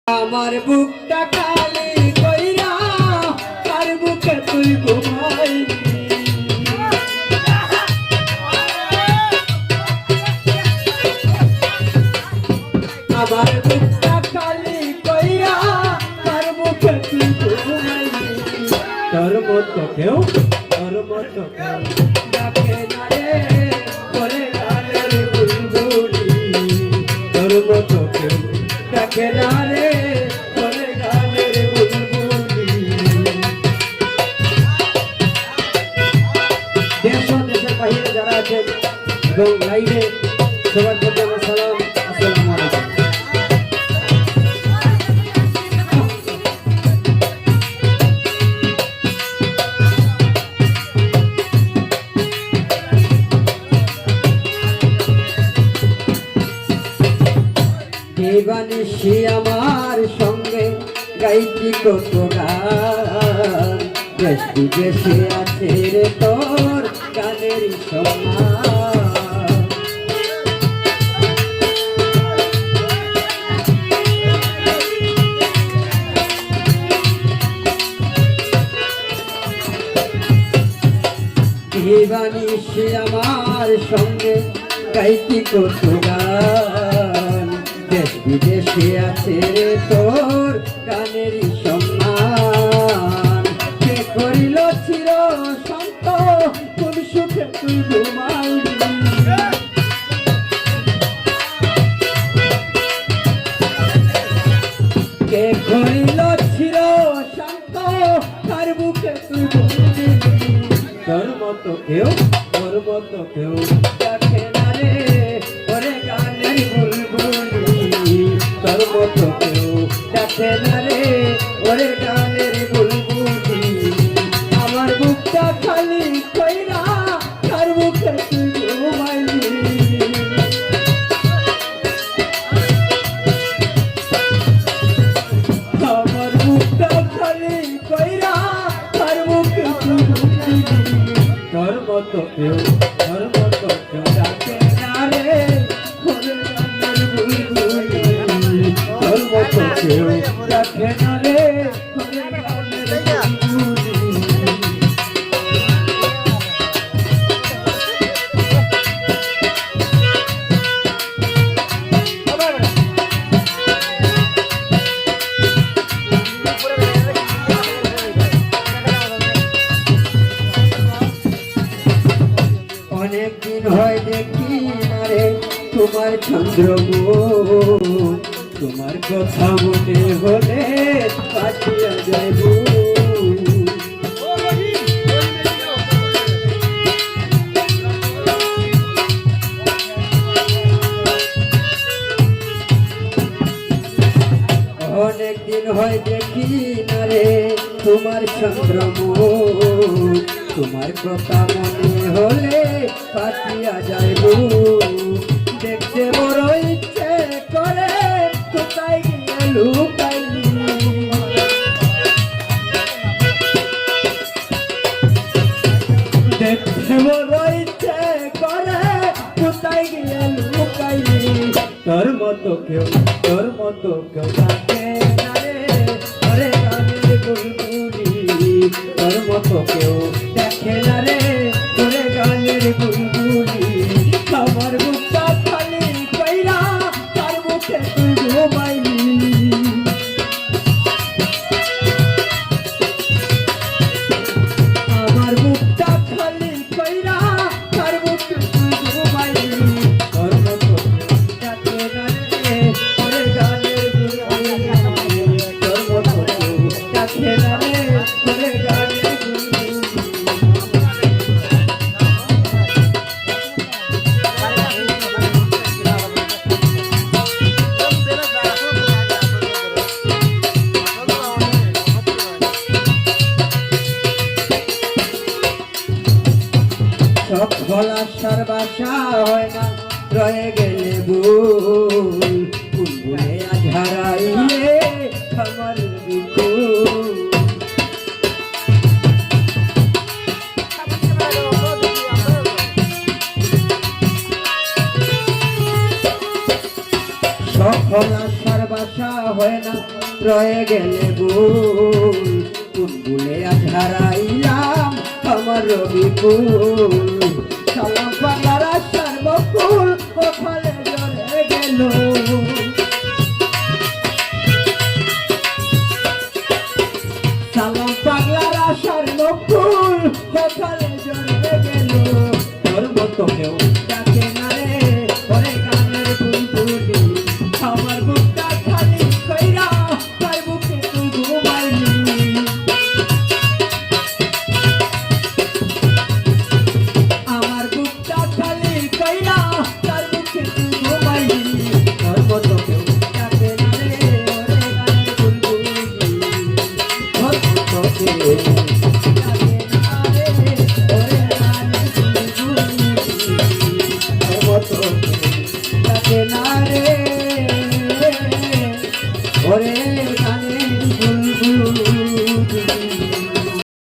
আমার বুকটা খালি কইরা তার বুকে তুই ঘুমাইলি আমার বুকটা খালি কইরা তার বুকে তুই ঘুমাইলি তোর মতো কেউ ডাকে না রে ওরে গানের বুলবুলি তোর মতো কেউ ডাকে না রে ওরে গানের বুলবুলি দেশ ও দেশের বাইরে যারা আছেন এবং লাইভে সবার প্রতি আমার সালাম আসসালামু আলাইকুম বানিসি আমার সঙ্গে গাইছি কত গান দেশ বিদেশে আছে রে তোর গানের সমান বানিসি আমার সঙ্গে গাইছি কত গান দেশ বিদেশে আছে তোর গানেরই সম্মান কে করিল চির শান্ত কোন সুখে তুই ঘুমাইলি কে করিল চির শান্ত তার বুকে তুই ঘুমাইলি তোর মতো কেউ দেখে না রে ওরে গানের বুলবুলি তোর মতো কেউ দেখে না রে ওরে গানের বুলবুলি আমার বুকটা খালি কইরা তার বুকে তুই ঘুমাইলি আমার বুকটা খালি কইরা তার বুকে তুই ঘুমাইলি তোর মতো কেউ ডাকে না রে ওরে গানের বুলবুলি তোর মতো কেউ ডাকে না রে ওরে গানের বুলবুলি অনেকদিন হয় দেখি না রে তোমার চন্দ্রমুখ তোমার কথা মনে হলে পাঠিয়ে যাইব অনেকদিন হয় দেখি না রে তোমার চন্দ্রমুখ তোমার কথা মনে হলে পাঠিয়া যাইব দেখতে বড় ইচ্ছে করে কোথায় গিয়ে লুকাইলি দেখতে বড় ইচ্ছে করে কোথায় গিয়ে লুকাইলি তোর মতো কেউ ডাকে না রে ওরে গানের বুলবুলি তোর মতো কেউ দেখে না রে ওরে গানের বুলবুলি আমার বুকটা খালি কইরা তার বুকে তুই ঘুমাইলি আমার বুকটা খালি কইরা তার বুকে তুই ঘুমাইলি তোর মতো ডাকে না রে ওরে গানের বুলবুলি তোর মতো ডাকে না রে ওরে গানের সকল আশার বাসা হয় না রয়ে গেলে বুলবুলে আজ হারাইলে আমার বিপুল সকল আশার বাসা হয় না রয়ে গেলে ভুল কোন ভুলে আজ হারাইলাম আমার রবি ফুল সালাম পাগলার আশার বকুল কপালে জড়ে গেল সালাম পাগলার আশার বকুল কপালে জড়ে গেল তোর মতো কেউ ডাকে না রে ওরে গানের বুলবুলি আমার বুকটা খালি কইরা তার বুকে তুই ঘুমাইলি আমার বুকটা খালি কইরা তার বুকে তুই ঘুমাইলি তোর মতো কেউ ডাকে না রে ওরে গানের বুলবুলি তোর মতো কেউ ডাকে না রে ওরে গানের বুলবুলি তোর মতো ডাকে না রে ওরে গানের